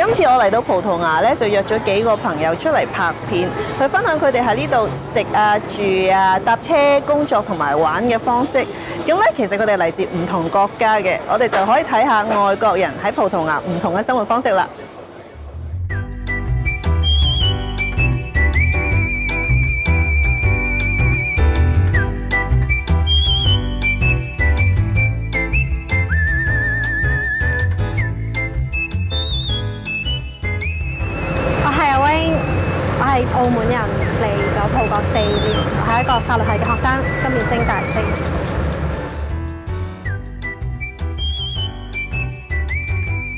今次我嚟到葡萄牙咧，就約咗幾個朋友出嚟拍片，去分享佢哋喺呢度食啊、住啊、搭車、工作同埋玩嘅方式。咁咧，其實佢哋嚟自唔同國家嘅，我哋就可以睇下外國人喺葡萄牙唔同嘅生活方式啦。我係澳門人，嚟咗葡國4年，我係一個法律系嘅學生，今年升大四。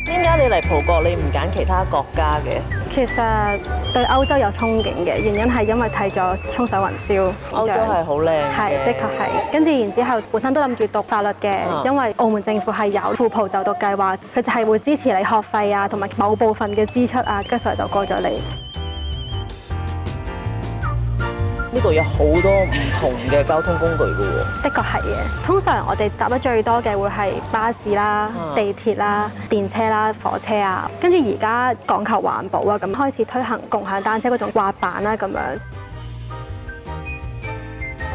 點解你嚟葡國你唔揀其他國家嘅？其實對歐洲有憧憬嘅原因係因為睇咗《沖上雲霄》。歐洲係好靚嘅，係的確係。跟住然之後，本身都諗住讀法律嘅，因為澳門政府係有赴葡就讀計劃，佢就係會支持你學費啊，同埋某部分嘅支出啊，跟住就過咗嚟。呢度有好多唔同嘅交通工具㗎喎。的確係嘅，通常我哋搭得最多嘅會係巴士啦、地鐵啦、電車啦、火車啊，跟住而家講求環保啊，咁開始推行共享單車嗰種滑板啦咁樣。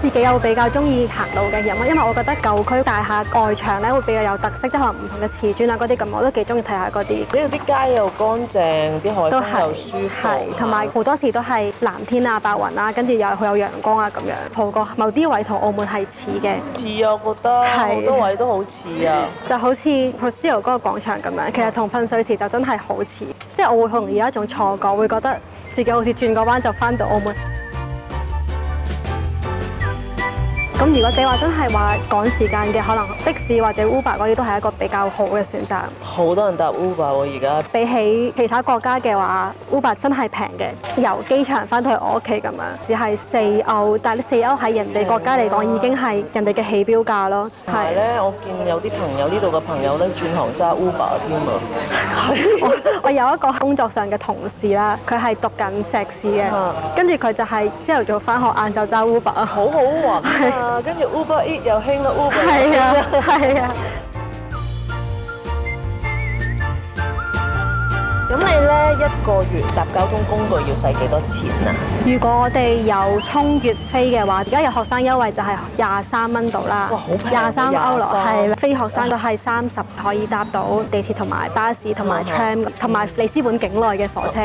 自己又比較中意行路嘅人，因為我覺得舊區大廈外牆咧會比較有特色，即係可能唔同嘅瓷磚啊嗰啲咁，我都幾中意睇下嗰啲。呢度啲街又乾淨，啲海風又舒服，係同埋好多時都係藍天啊、白雲啦，跟住又好有陽光啊咁樣。葡國某啲位同澳門係似嘅，似啊，我覺得好多位都好似啊，就好似 Portugal 嗰個廣場咁樣，其實同噴水池就真係好似，即係我會好容易有一種錯覺，會覺得自己好似轉個彎就翻到澳門。咁如果你話真係話趕時間嘅，可能的士或者 Uber 嗰啲都係一個比較好嘅選擇。好多人搭 Uber 喎，而家。比起其他國家嘅話 ，Uber 真係平嘅，由機場翻到去我屋企咁樣，只係4歐，但係4歐喺人哋國家嚟講已經係人哋嘅起標價咯。係咧，我見有啲朋友呢度嘅朋友咧轉行揸 Uber 添啊。我有一個工作上嘅同事啦，佢係讀緊碩士嘅，跟住佢就係朝頭早翻學，晏晝揸 Uber 啊，好好玩啊！跟住 Uber Eat 又興啦 ，Uber 係啊，係啊。咁你咧一個月搭交通工具要使幾多錢啊？如果我哋有衝月飛嘅話，而家有學生優惠就係23蚊度啦，哇，好平，23歐羅係啦。非學生都係30可以搭到地鐵同埋巴士同埋 tram 同埋里斯本境內嘅火車。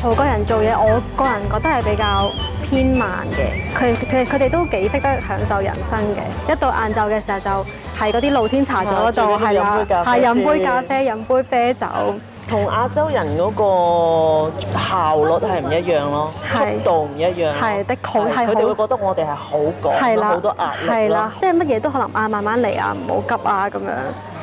葡國人做嘢，我個人覺得係比較偏慢嘅，佢哋都幾識得享受人生嘅。一到晏晝嘅時候就喺嗰啲露天茶座嗰度係啦，係飲杯咖啡、飲杯啤酒。同亞洲人嗰個效率係唔一樣咯，速度唔一樣。係的，好係佢哋會覺得我哋係好趕，好多壓力。係啦，即係乜嘢都可能慢慢嚟啊，唔好急啊咁樣。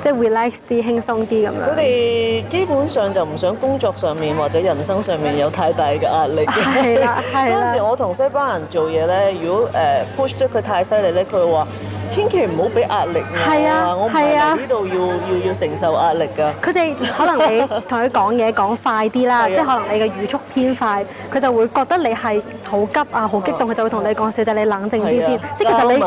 即係 relax 啲、輕鬆啲咁樣。佢哋基本上就唔想工作上面或者人生上面有太大嘅壓力。係啦，係啦。嗰陣時我同西班牙人做嘢咧，如果push 得佢太犀利咧，佢話千祈唔好俾壓力我，我唔係嚟呢度要承受壓力㗎。佢哋可能你同佢講嘢講快啲啦，即係可能你嘅語速偏快，佢就會覺得你係好急啊、好激動，佢就會同你講小姐你冷靜啲先。即係其實你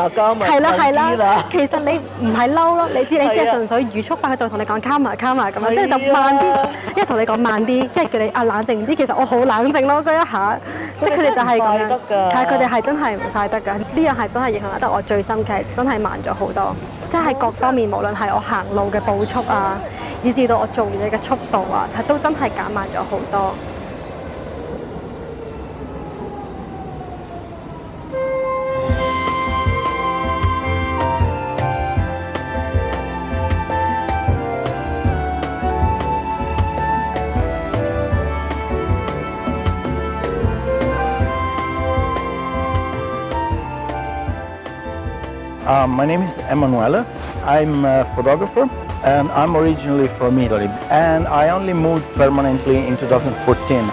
係啦係啦，其實你唔係嬲咯，你只係純粹語速快，佢就同你講 calm 咁樣，即係就慢啲，一係同你講慢啲，一係叫你冷靜啲。其實我好冷靜咯，嗰一下，即係佢哋就係咁樣。係佢哋係真係唔快得㗎，呢樣係真係影響得我最深嘅，真係慢咗好多。即係各方面，無論係我行路嘅步速啊，以至到我做嘢嘅速度啊，都真係減慢咗好多。My name is Emanuele. I'm a photographer and I'm originally from Italy and I only moved permanently in 2014.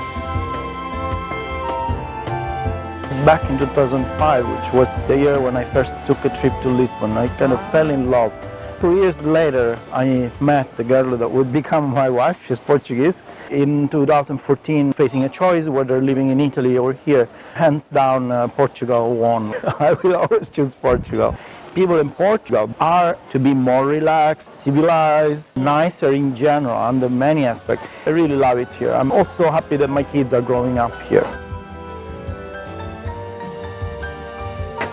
Back in 2005, which was the year when I first took a trip to Lisbon, I kind of fell in love. 2 years later, I met the girl that would become my wife. She's Portuguese. In 2014, facing a choice whether living in Italy or here, hands down, Portugal won. I will always choose Portugal. people in Portugal are to be more relaxed, civilized, nicer in general under many aspects. I really love it here. I'm also happy that my kids are growing up here.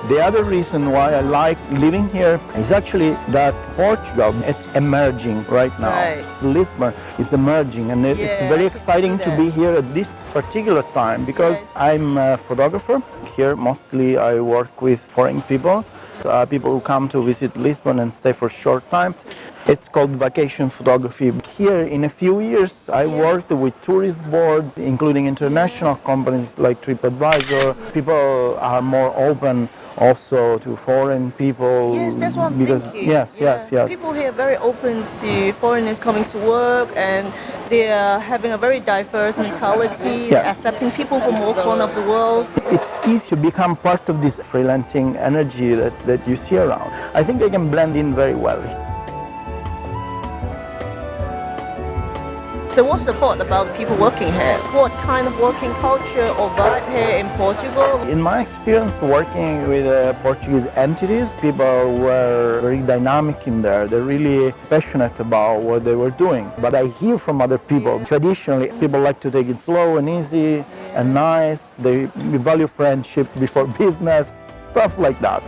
The other reason why I like living here is actually that Portugal, it's emerging right now. Right. Lisbon is emerging, and it's very exciting to be here at this particular time because I'm a photographer. Here mostly I work with foreign people. People who come to visit Lisbon and stay for short time. It's called vacation photography. Here in a few years I worked with tourist boards, including international companies like TripAdvisor. People are more open also to foreign people. Yes, that's what I'm because, thinking. Yes. People here are very open to foreigners coming to work, and they are having a very diverse mentality, accepting people from all corners of the world. It's easy to become part of this freelancing energy that you see around. I think I can blend in very well. So what's the thought about the people working here? What kind of working culture or vibe here in Portugal? In my experience working with Portuguese entities, people were very dynamic in there. They're really passionate about what they were doing. But I hear from other people, traditionally, people like to take it slow and easy and nice. They value friendship before business, stuff like that.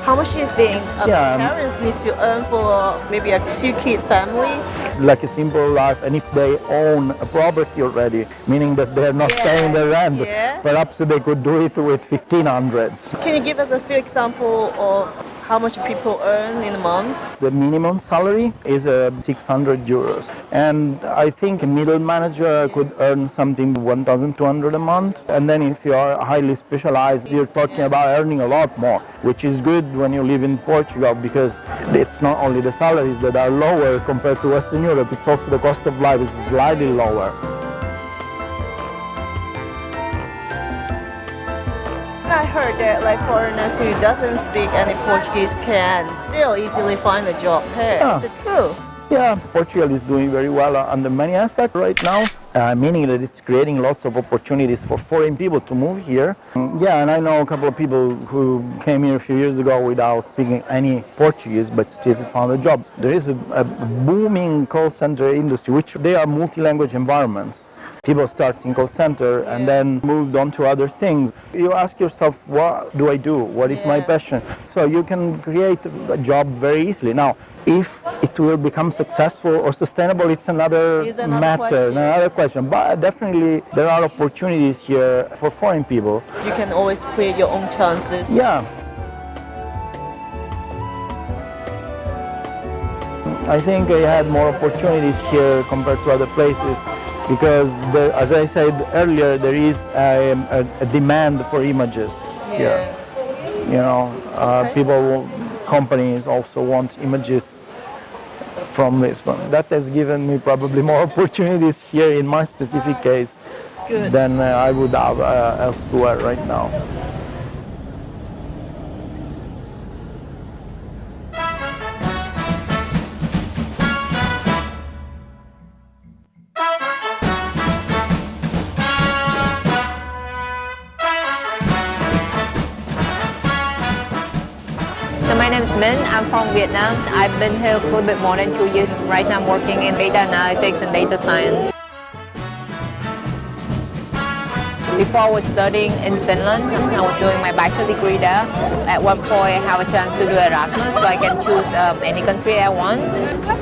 How much do you think parents need to earn for maybe a 2-kid family? Like a simple life, and if they own a property already, meaning that they're not paying the rent, perhaps they could do it with 1500s. Can you give us a few examples of how much people earn in a month? The minimum salary is 600 euros. And I think a middle manager could earn something 1,200 a month. And then if you are highly specialized, you're talking about earning a lot more, which is good when you live in Portugal because it's not only the salaries that are lower compared to Western Europe, it's also the cost of life is slightly lower. I heard that like foreigners who doesn't speak any Portuguese can still easily find a job here. Is it true? Yeah, Portugal is doing very well under many aspects right now, meaning that it's creating lots of opportunities for foreign people to move here. And I know a couple of people who came here a few years ago without speaking any Portuguese but still found a job. There is a booming call center industry, which they are multi-language environments. People start in call center and then moved on to other things. You ask yourself, what do I do? What is my passion? So you can create a job very easily. Now, if it will become successful or sustainable, it's another matter, another question. But definitely there are opportunities here for foreign people. You can always create your own chances. Yeah. I think I had more opportunities here compared to other places. Because, as I said earlier, there is a demand for images here. You know, companies also want images from Lisbon. That has given me probably more opportunities here in my specific case than I would have elsewhere right now. My name is Min. I'm from Vietnam. I've been here for a bit more than 2 years. Right now I'm working in data analytics and data science. Before I was studying in Finland, I was doing my bachelor degree there. At one point I have a chance to do Erasmus, so I can choose any country I want.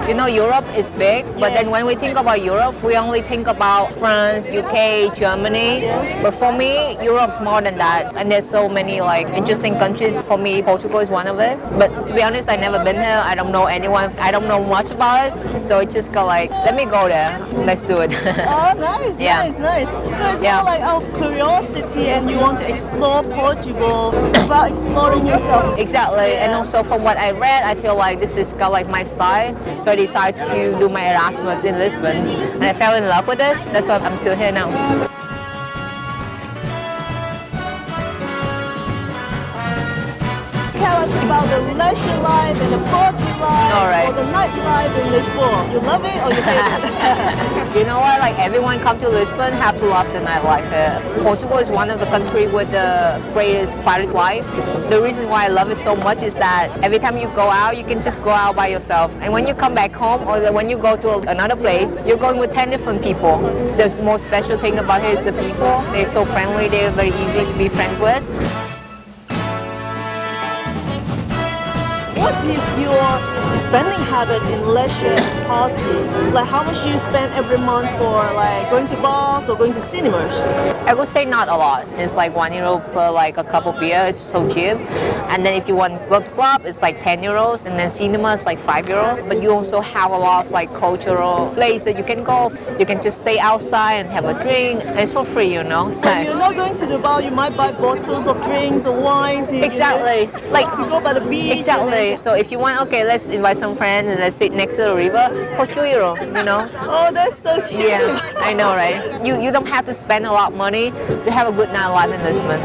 You know, Europe is big, but then when we think about Europe, we only think about France, UK, Germany. But for me, Europe's more than that. And there's so many like interesting countries. For me, Portugal is one of it. But to be honest, I've never been here. I don't know anyone. I don't know much about it. So it just got like, let me go there. Let's do it. Oh, nice, nice. So it's more like out of curiosity and you want to explore Portugal about exploring yourself. Exactly. And also from what I read, I feel like this is kind of like my style. So I decided to do my Erasmus in Lisbon. And I fell in love with this. That's why I'm still here now. Tell us about the leisure life and the party life, All right. or the nightlife in Lisbon? You love it or you hate it? You know what? Like everyone come to Lisbon have to love the nightlife here. Portugal is one of the countries with the greatest party life. The reason why I love it so much is that every time you go out, you can just go out by yourself. And when you come back home or when you go to another place, you're going with 10 different people. The most special thing about here is the people. They're so friendly. They're very easy to be friends with. What is your spending habit in leisure and party? Like how much do you spend every month for like going to bars or going to cinemas? I would say not a lot. It's like €1 per like a cup of beer. It's so cheap. And then if you want to go to club, it's like €10. And then cinema is like €5. But you also have a lot of like cultural places that you can go. You can just stay outside and have a drink. And it's for free, you know. So When you're not going to the bar, you might buy bottles of drinks or wines. exactly. Like To go by the beach. exactly. So if you want, okay, let's invite some friends and let's sit next to the river for €2, you know. Oh, that's so cheap. Yeah, I know, right? You don't have to spend a lot of money to have a good nightlife in Lisbon.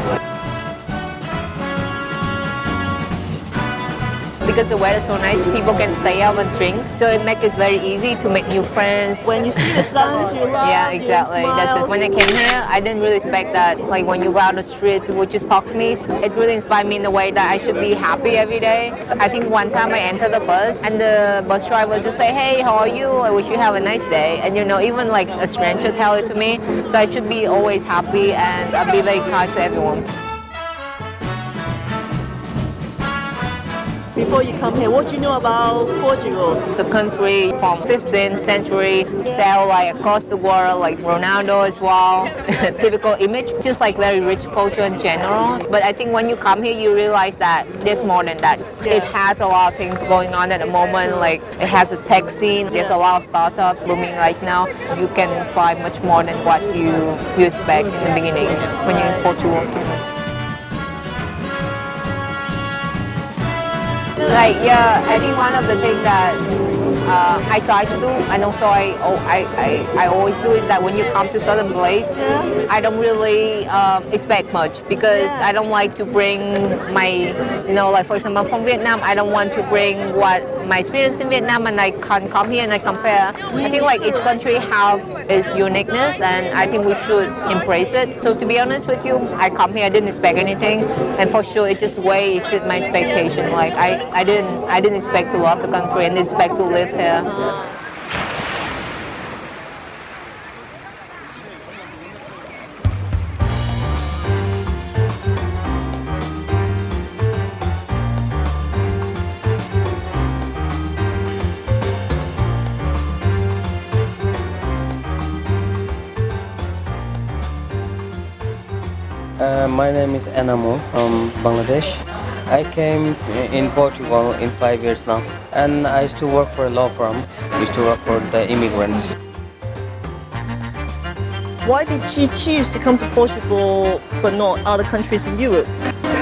Because the weather's so nice, people can stay out and drink. So it makes it very easy to make new friends. When you see the sun, you laugh, Yeah, you exactly. That's smile. it. When I came here, I didn't really expect that. Like when you go out on the street, people just talk to me. It really inspired me in the way that I should be happy every day. So I think one time I entered the bus and the bus driver just say, "Hey, how are you? I wish you have a nice day." And you know, even like a stranger tell it to me. So I should be always happy and I'll be very kind to everyone. Before you come here, what do you know about Portugal? It's a country from 15th century, sail like across the world, like Ronaldo as well. Typical image, just like very rich culture in general. But I think when you come here, you realize that there's more than that. Yeah. It has a lot of things going on at the moment. Like it has a tech scene. There's a lot of startups booming right now. You can find much more than what you expect in the beginning when you're in Portugal. Like yeah, I think one of the things that I try to do, and also I always do, is that when you come to certain place, I don't really expect much because I don't like to bring my, you know, like for example, I'm from Vietnam, I don't want to bring what my experience in Vietnam and I can come here and I compare. I think like each country have its uniqueness and I think we should embrace it. So to be honest with you, I come here, I didn't expect anything, and for sure it just way exceeded my expectation. Like I didn't expect to love the country and didn't expect to live here. My name is Anamo from Bangladesh. I came in Portugal in 5 years now, and I used to work for a law firm. I used to work for the immigrants. Why did you choose to come to Portugal but not other countries in Europe?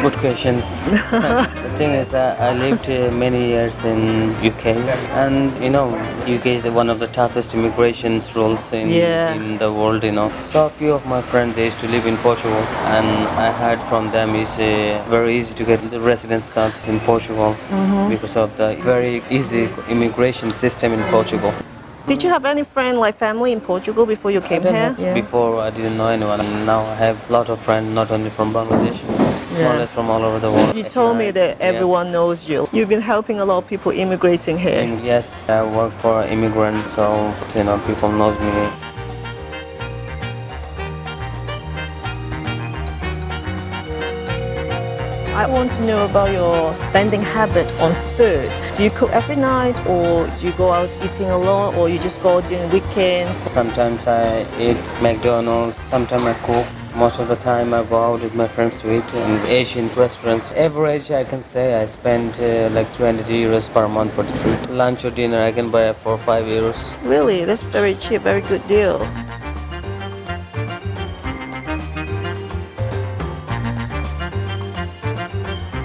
Good questions. The thing is that I lived many years in UK, and you know, UK is one of the toughest immigration rules in the world. You know, so a few of my friends they used to live in Portugal, and I heard from them it's very easy to get the residence card in Portugal because of the very easy immigration system in Portugal. Did you have any friend, like family in Portugal before you came here? Before I didn't know anyone, and now I have a lot of friends, not only from Bangladesh, more or less from all over the world. You told me that everyone knows you. You've been helping a lot of people immigrating here. Yes, I work for immigrants, so you know people knows me. I want to know about your spending habit on food. Do you cook every night, or do you go out eating a lot, or you just go during the weekend? Sometimes I eat McDonald's, sometimes I cook. Most of the time I go out with my friends to eat in Asian restaurants. Average I can say I spend like €300 per month for the food. Lunch or dinner I can buy for €5. Really? That's very cheap, very good deal.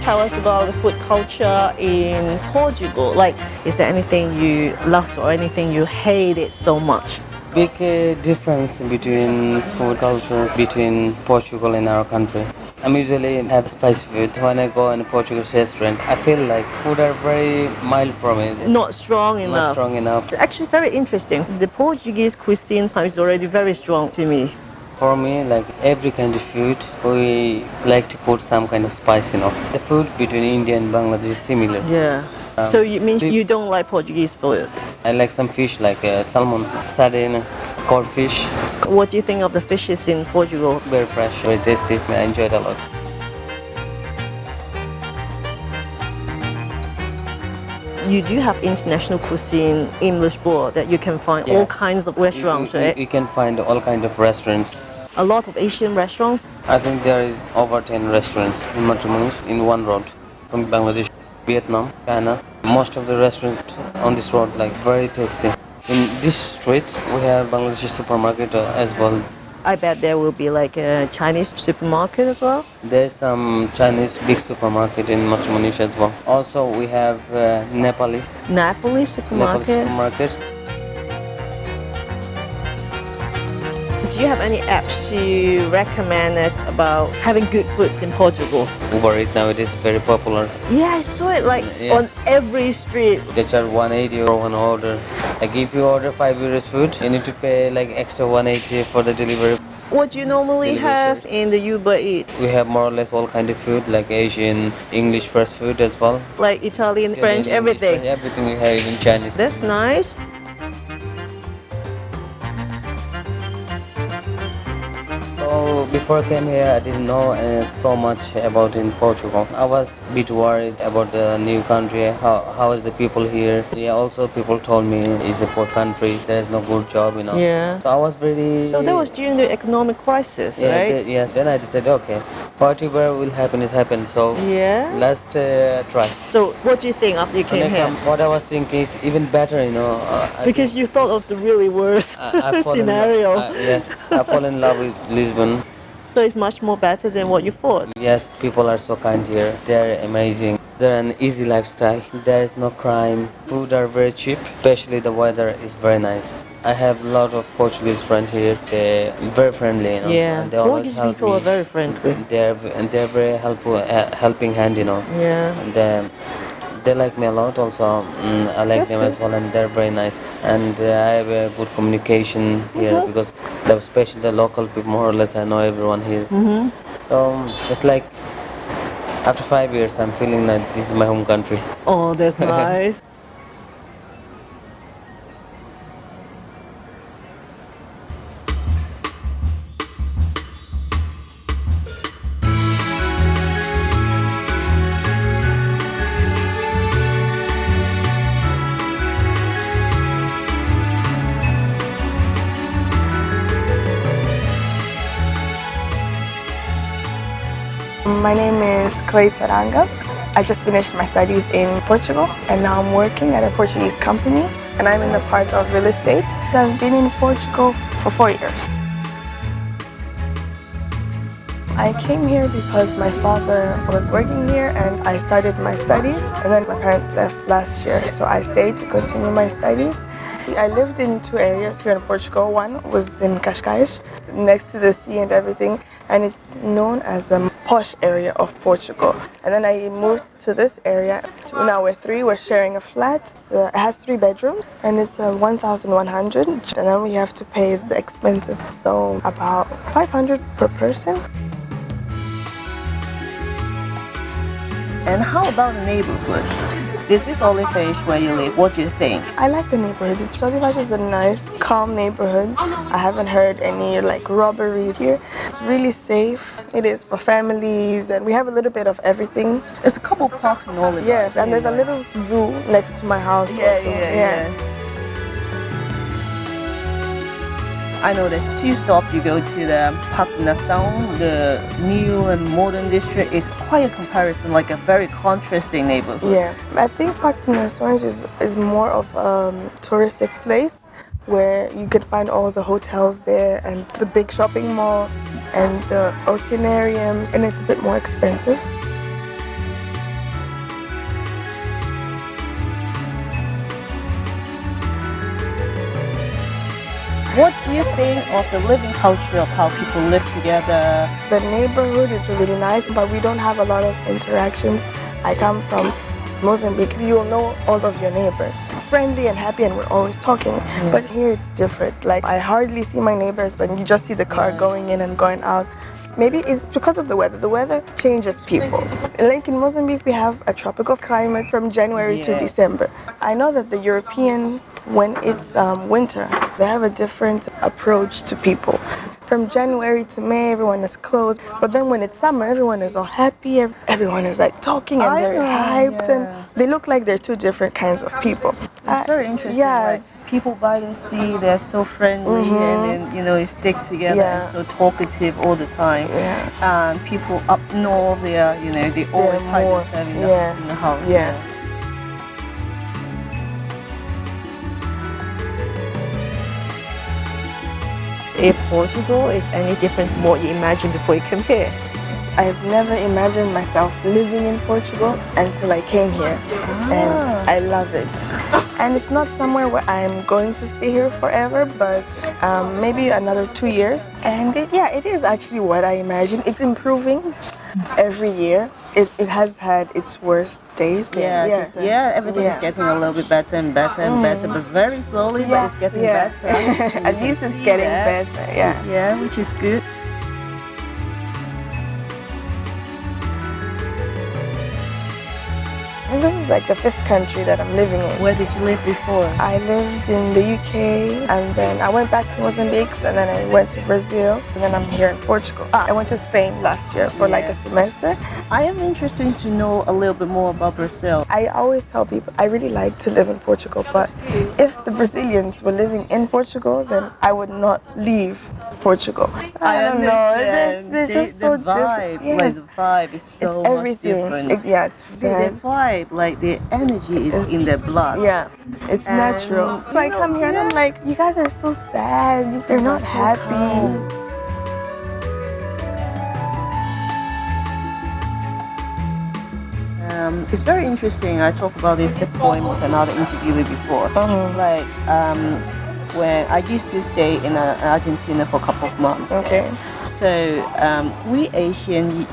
Tell us about the food culture in Portugal. Like, is there anything you loved or anything you hated so much? Big difference between food culture between Portugal and our country. I'm usually have spicy food. When I go in a Portuguese restaurant, I feel like food are very mild for me. Not strong enough. Not strong enough. It's actually very interesting. The Portuguese cuisine is already very strong to me. For me, like every kind of food, we like to put some kind of spice, you know. The food between India and Bangladesh is similar. Yeah. So you mean you don't like Portuguese food? I like some fish like salmon, sardine, cod fish. What do you think of the fishes in Portugal? Very fresh, very tasty. I enjoy it a lot. You do have international cuisine in Lisbon that you can find all Yes. kinds of restaurants, right? You can find all kinds of restaurants. A lot of Asian restaurants. I think there is over 10 restaurants in Matrimonio in one road from Bangladesh, Vietnam, China. Most of the restaurants on this road like very tasty. In this street we have Bangladeshi supermarket as well. I bet there will be like a Chinese supermarket as well. There's some Chinese big supermarket in Matrimonio as well. Also we have Nepali Napoli supermarket. supermarket. Do you have any apps to recommend us about having good foods in Portugal? Uber Eats nowadays very popular. Yeah, I saw it like Yeah. on every street. They charge 180 for one order. Like if you order 5 euros food, you need to pay like extra 180 for the delivery. What do you normally Delivery have service. in the Uber Eats? We have more or less all kind of food like Asian, English fast food as well. Like Italian, French, English, everything. Everything we have, even Chinese. That's nice. So before I came here, I didn't know so much about in Portugal. I was a bit worried about the new country. How is the people here? Yeah, also people told me it's a poor country. There's no good job, you know. Yeah. So I was very. So that was during the economic crisis, Yeah, right? yeah. Then I decided, okay, whatever will happen is happen. So Yeah. let's try. So what do you think after you When I came here? come, what I was thinking is even better, you know. I Because you thought of the really worst I fall in scenario. yeah, I fall in love with Lisbon. So it's much more better than what you thought. Yes, people are so kind here. They're amazing. They're an easy lifestyle. There is no crime. Food are very cheap. Especially the weather is very nice. I have a lot of Portuguese friends here. They're very friendly, you know. Yeah, And they always Portuguese help people me. are very friendly. They're very helping hand, you know. Yeah. And they like me a lot also. I like That's them as good. well, and they're very nice. And I have a good communication here Mhm. because especially the local people, more or less I know everyone here. Mm-hmm. So it's like after 5 years I'm feeling that this is my home country. Oh, that's nice. My name is Clay Taranga. I just finished my studies in Portugal and now I'm working at a Portuguese company and I'm in the part of real estate. I've been in Portugal for 4 years. I came here because my father was working here and I started my studies and then my parents left last year, so I stayed to continue my studies. I lived in 2 areas here in Portugal. One was in Cascais, next to the sea and everything, and it's known as a posh area of Portugal. And then I moved to this area. Now we're 3, we're sharing a flat. It has 3 bedrooms and it's 1,100. And then we have to pay the expenses, so about 500 per person. And how about the neighborhood? This is Oliveira where you live. What do you think? I like the neighborhood. Oliveira is a nice, calm neighborhood. I haven't heard any like robberies here. It's really safe. It is for families and we have a little bit of everything. There's a couple parks in Oliveira. Yeah, and there's a little zoo next to my house also. I know there's 2 stops. You go to the Park Nação, the new and modern district. Is quite a comparison, like a very contrasting neighborhood. Yeah, I think Park Nações is more of a touristic place where you can find all the hotels there and the big shopping mall and the oceanariums, and it's a bit more expensive. What do you think of the living culture of how people live together? The neighborhood is really nice, but we don't have a lot of interactions. I come from Mozambique. You'll know all of your neighbors. Friendly and happy, and we're always talking. Yeah. But here it's different. Like, I hardly see my neighbors, and you just see the car going in and going out. Maybe it's because of the weather. The weather changes people. Like in Mozambique, we have a tropical climate from January to December. I know that the European, when it's winter, they have a different approach to people. From January to May, everyone is closed. But then when it's summer, everyone is all happy. Everyone is like talking and they're hyped. And they look like they're two different kinds of people. It's very interesting. Yeah, like, people by the sea, they're so friendly and then, you stick together and so talkative all the time. Yeah. And people up north, they are, they always hide themselves in the house. Yeah. If Portugal is any different from what you imagined before you came here? I've never imagined myself living in Portugal until I came here, and I love it. And it's not somewhere where I'm going to stay here forever, but maybe another 2 years. And it is actually what I imagined. It's improving every year. It has had its worst days. Everything is getting a little bit better and better and better, but very slowly, but it's getting better. At least it's getting better, Yeah, which is good. And this is like the 5th country that I'm living in. Where did you live before? I lived in the UK, and then I went back to Mozambique, and then I went to Brazil, and then I'm here in Portugal. I went to Spain last year for like a semester. I am interested to know a little bit more about Brazil. I always tell people I really like to live in Portugal, but if the Brazilians were living in Portugal, then I would not leave Portugal. I don't know. They're just so different. Yes. Like the vibe is so much different. It's their vibe, like the energy is in their blood. Yeah, it's natural. So I come here and I'm like, you guys are so sad. They're not happy. It's very interesting. I talked about this point with another interviewer before. Like when I used to stay in Argentina for a couple of months. Okay. So we Asian,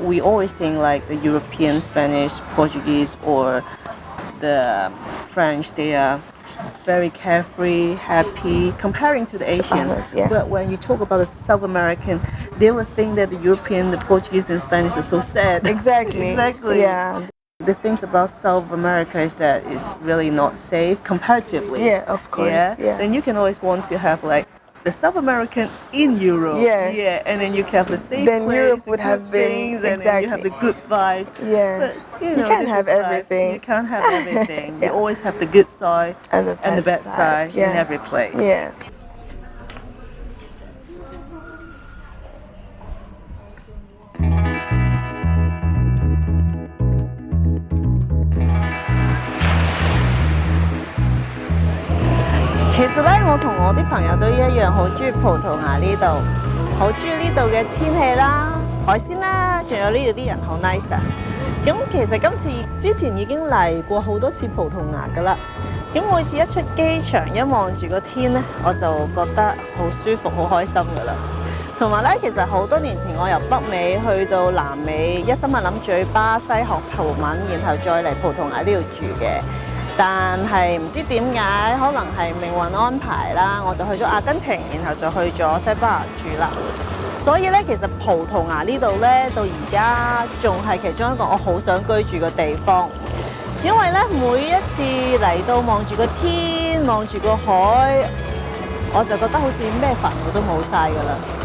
we always think like the European, Spanish, Portuguese, or the French. They are very carefree, happy, comparing to the Asians. But when you talk about the South American, they would think that the European, the Portuguese, and Spanish are so sad. Exactly. Yeah. The things about South America is that it's really not safe comparatively. Yeah, of course. Yeah. And you can always want to have like the South American in Europe. Yeah. And then you can have the safe then place, Europe would have been and then you have the good vibes. Yeah. But, you can't have everything. You can't have everything. You always have the good side and the bad side in every place. Yeah.其實咧，我同我啲朋友都一樣，好中意葡萄牙呢度，好中意呢度嘅天氣啦、海鮮啦，仲有呢度啲人好 nice 啊！咁其實今次之前已經嚟過好多次葡萄牙噶啦，咁每次一出機場一望住個天咧，我就覺得好舒服、好開心噶啦。同埋咧，其實好多年前我由北美去到南美，一心係諗住去巴西學葡文，然後再嚟葡萄牙呢度住嘅。但係唔知點解，可能係命運安排啦，我就去咗阿根廷，然後就去咗西班牙住啦。所以咧，其實葡萄牙呢度咧，到而家仲係其中一個我好想居住嘅地方，因為咧每一次嚟到望住個天，望住個海，我就覺得好似咩煩惱都冇晒㗎啦。